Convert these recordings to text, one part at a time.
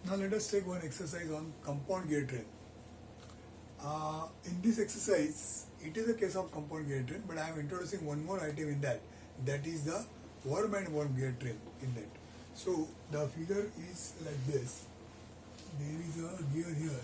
Now let us take one exercise on compound gear train. In this exercise, it is a case of compound gear train, but I am introducing one more item in that. That is the worm and worm gear train in that. So the figure is like this. There is a gear here.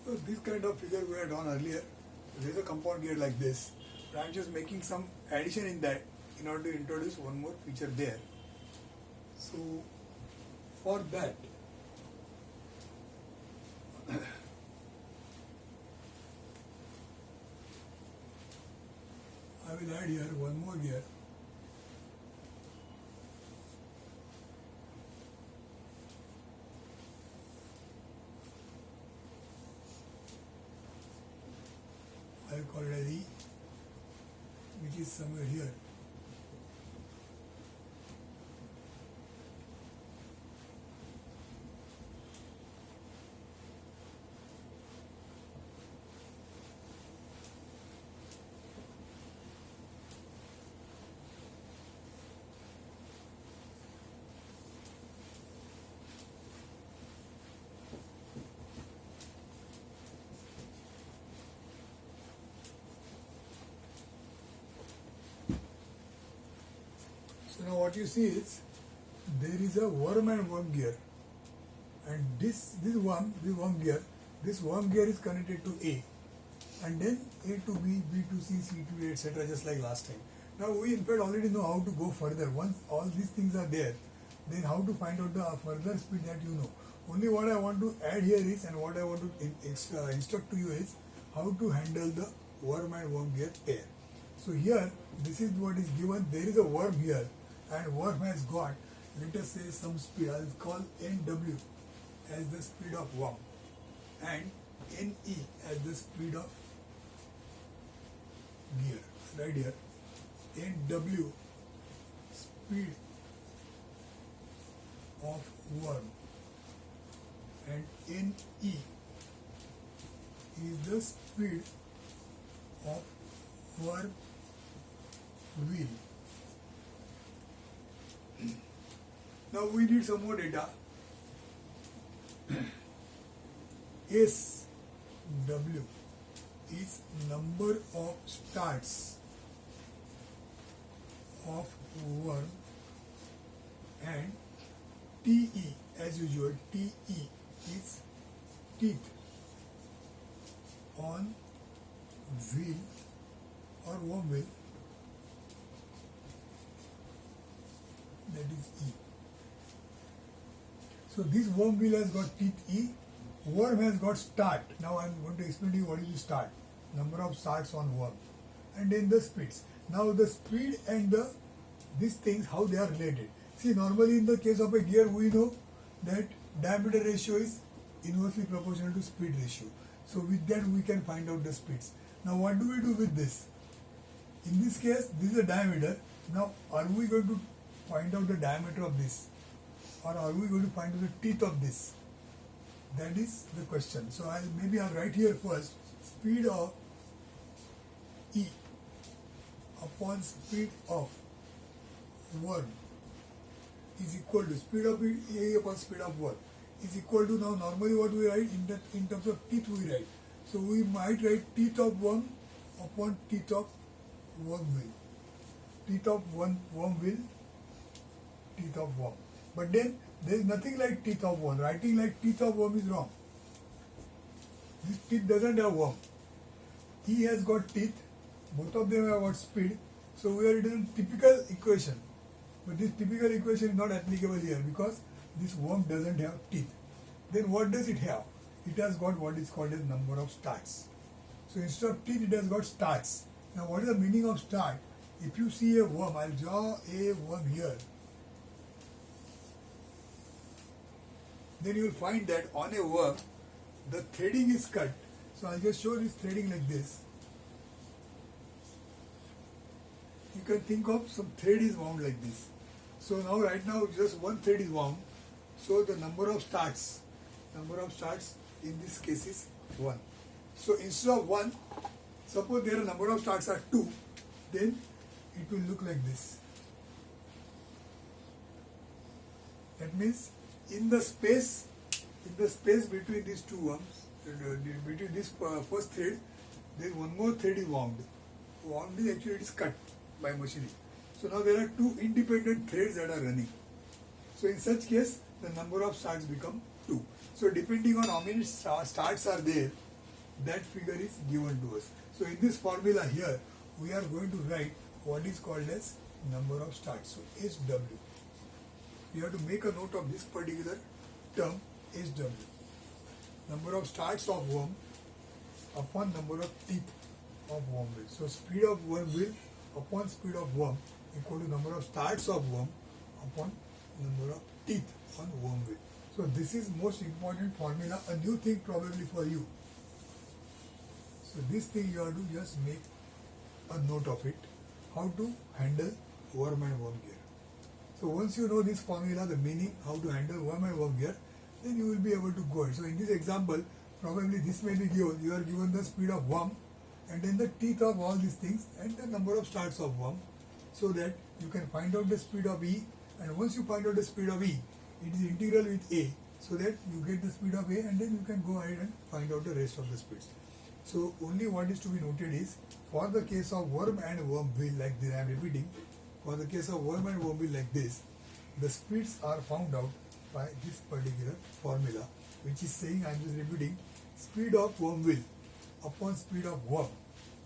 So this kind of figure we had done earlier. There is a compound gear like this. But I am just making some addition in that in order to introduce one more feature there. So for that, I will add here one more gear. I will call it as E, which is somewhere here. So now what you see is there is a worm and worm gear, and this worm gear is connected to A, and then A to B, B to C, C to A, etc. just like last time. Now we in fact already know how to go further. Once all these things are there, then how to find out the further speed that you know. Only what I want to add here is, and what I want to instruct to you is how to handle the worm and worm gear pair. So here, this is what is given. There is a worm here, and worm has got, let us say, some speed. I will call NW as the speed of worm, and NE as the speed of gear. Right here, NW speed of worm, and NE is the speed of worm wheel. Now we need some more data. SW is number of starts of worm, and TE, as usual, TE is teeth on wheel or worm wheel, that is E. So this worm wheel has got teeth E, worm has got start. Now I am going to explain to you what is the start, number of starts on worm, and then the speeds. Now the speed and these things, how they are related. See, normally in the case of a gear, we know that diameter ratio is inversely proportional to speed ratio. So with that we can find out the speeds. Now what do we do with this? In this case, this is a diameter. Now are we going to find out the diameter of this, or are we going to find out the teeth of this? That is the question. So I'll write here first, speed of E upon speed of worm is equal to speed of A upon speed of worm is equal to, now normally what we write in terms of teeth we write. So we might write teeth of worm upon teeth of wormwheel. Teeth of one wormwheel, teeth of worm. But then there is nothing like teeth of worm. Writing like teeth of worm is wrong. This teeth doesn't have worm. E has got teeth, both of them have got speed. So we are doing typical equation. But this typical equation is not applicable here because this worm doesn't have teeth. Then what does it have? It has got what is called as number of starts. So instead of teeth, it has got starts. Now what is the meaning of start? If you see a worm, I'll draw a worm here. Then you will find that on a worm, the threading is cut. So I'll just show this threading like this. You can think of some thread is wound like this. So now right now just one thread is wound. So the number of starts in this case is 1. So instead of 1, suppose there are number of starts are 2, then it will look like this. That means in the space between these two worms, between this first thread, there is one more thread is wound. Wound is actually it is cut by machining. So now there are two independent threads that are running. So in such case, the number of starts become 2. So depending on how many starts are there, that figure is given to us. So in this formula here, we are going to write what is called as number of starts. So SW. You have to make a note of this particular term SW. Number of starts of worm upon number of teeth of wormwheel. So speed of wormwheel upon speed of worm equal to number of starts of worm upon number of teeth on wormwheel. So this is most important formula, a new thing probably for you. So this thing you have to just make a note of it, how to handle worm and worm gear. So once you know this formula, the meaning, how to handle worm and worm gear, then you will be able to go it. So in this example, probably this may be given, you are given the speed of worm and then the teeth of all these things and the number of starts of worm, so that you can find out the speed of E, and once you find out the speed of E, it is integral with A, so that you get the speed of A and then you can go ahead and find out the rest of the speeds. So only what is to be noted is, for the case of worm and wormwheel like this, I am repeating, for the case of worm and wormwheel like this, the speeds are found out by this particular formula, which is saying, I am just repeating, speed of wormwheel upon speed of worm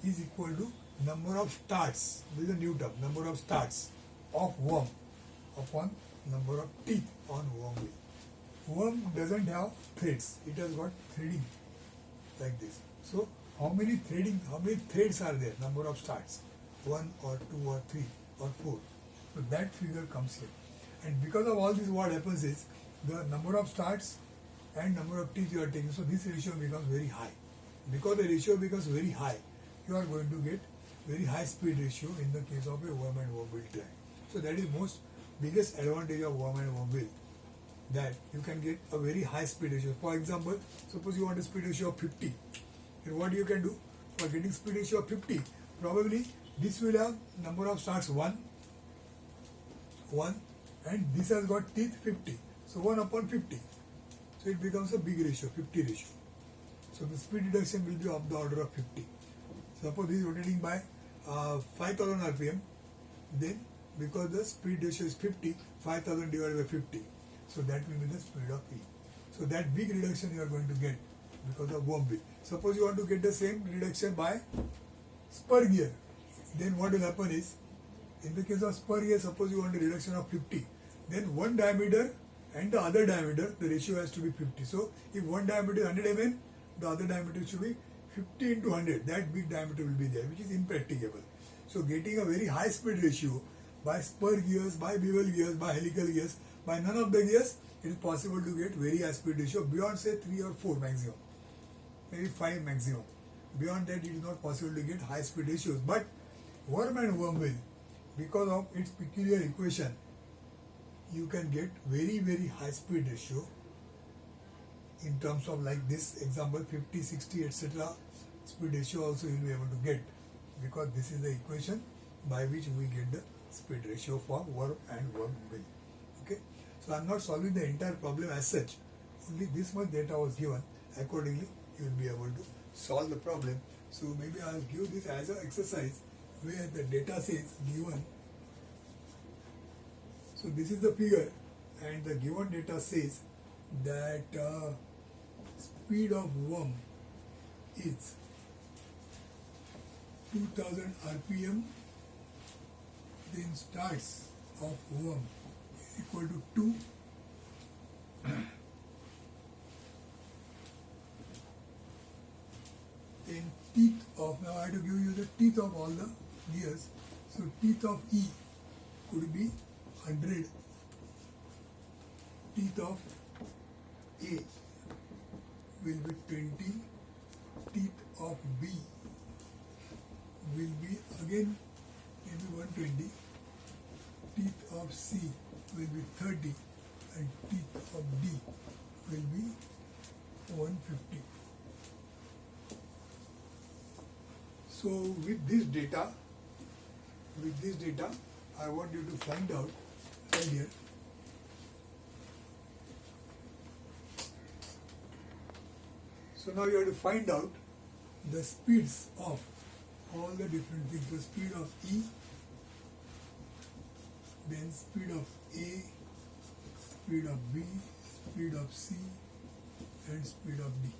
is equal to number of starts, this is a new term, number of starts of worm upon number of teeth on wormwheel. Worm doesn't have threads, it has got threading like this. So how many threads are there? Number of starts, 1 or 2 or 3 or 4. So that figure comes here. And because of all this, what happens is, the number of starts and number of teeth you are taking, so this ratio becomes very high. Because the ratio becomes very high, you are going to get very high speed ratio in the case of a worm and wormwheel drive. So that is biggest advantage of worm and wormwheel, that you can get a very high speed ratio. For example, suppose you want a speed ratio of 50. And what you can do for getting speed ratio of 50, probably this will have number of starts 1, and this has got teeth 50. So 1 upon 50. So it becomes a big ratio, 50 ratio. So the speed reduction will be of the order of 50. Suppose this is rotating by 5000 RPM, then because the speed ratio is 50, 5000 divided by 50. So that will be the speed of E. So that big reduction you are going to get because of wormwheel. Suppose you want to get the same reduction by spur gear, then what will happen is, in the case of spur gear, suppose you want a reduction of 50, then one diameter and the other diameter, the ratio has to be 50. So if one diameter is 100 mm, the other diameter should be 50 into 100. That big diameter will be there, which is impracticable. So getting a very high speed ratio by spur gears, by bevel gears, by helical gears, by none of the gears, it is possible to get very high speed ratio beyond say 3 or 4 maximum, maybe 5 maximum. Beyond that, it is not possible to get high speed ratios. But worm and wormwheel, because of its peculiar equation, you can get very, very high speed ratio in terms of like this example 50, 60, etc. Speed ratio also you will be able to get, because this is the equation by which we get the speed ratio for worm and wormwheel. Okay, so I am not solving the entire problem as such, only this much data was given. Accordingly, you will be able to solve the problem. So maybe I'll give this as an exercise where the data says given. So this is the figure, and the given data says that speed of worm is 2000 RPM, then starts of worm is equal to 2, then teeth of, now I have to give you the teeth of all the gears. So teeth of E could be 100, teeth of A will be 20, teeth of B will be again maybe 120, teeth of C will be 30, and teeth of D will be 150. So with this data, I want you to find out right here. So now you have to find out the speeds of all the different things. The speed of E, then speed of A, speed of B, speed of C, and speed of D.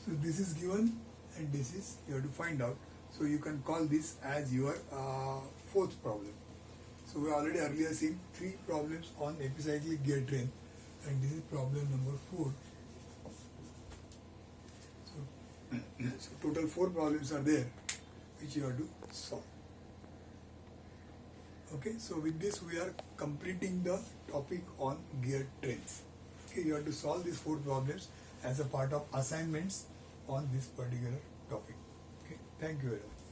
So this is given, and this is you have to find out. So you can call this as your fourth problem. So we already earlier seen 3 problems on epicyclic gear train, and this is problem number 4. So total 4 problems are there which you have to solve. Okay, so with this we are completing the topic on gear trains. Okay, you have to solve these 4 problems as a part of assignments on this particular topic. Okay, thank you very much.